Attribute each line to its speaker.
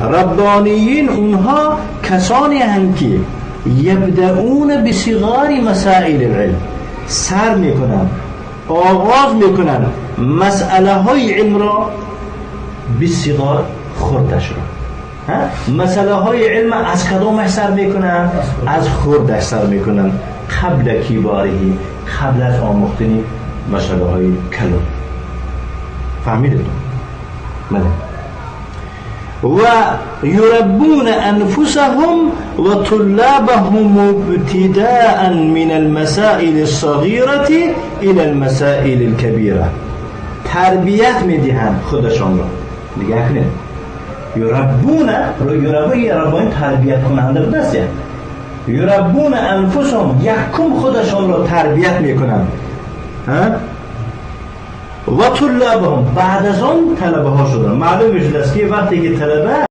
Speaker 1: ربانیین اونها کسانی هستند که یبدعون بصغار مسائل العلم، سر میکنن، آغاز میکنن مسئله های علم را بصغار خردش را. مسئله های علم از کدامش سر میکنن؟ از خردش سر میکنن، قبل کباری، قبل از آموختن مسئله های کلان. فهمیدید؟ بله. و یربون انفسهم و طلابهم ابتداء من المسائل الصغيرة الى المسائل الكبيرة. تربیت میدهند خودشان را. نگاه کنید، یربون یربون تربیت کننده بود است. یربون انفسهم، یکم خودشان را تربیت میکنند. و طلابهم، بعد از آن طلبه ها شدن. معلوم میشه که وقتی که طلبه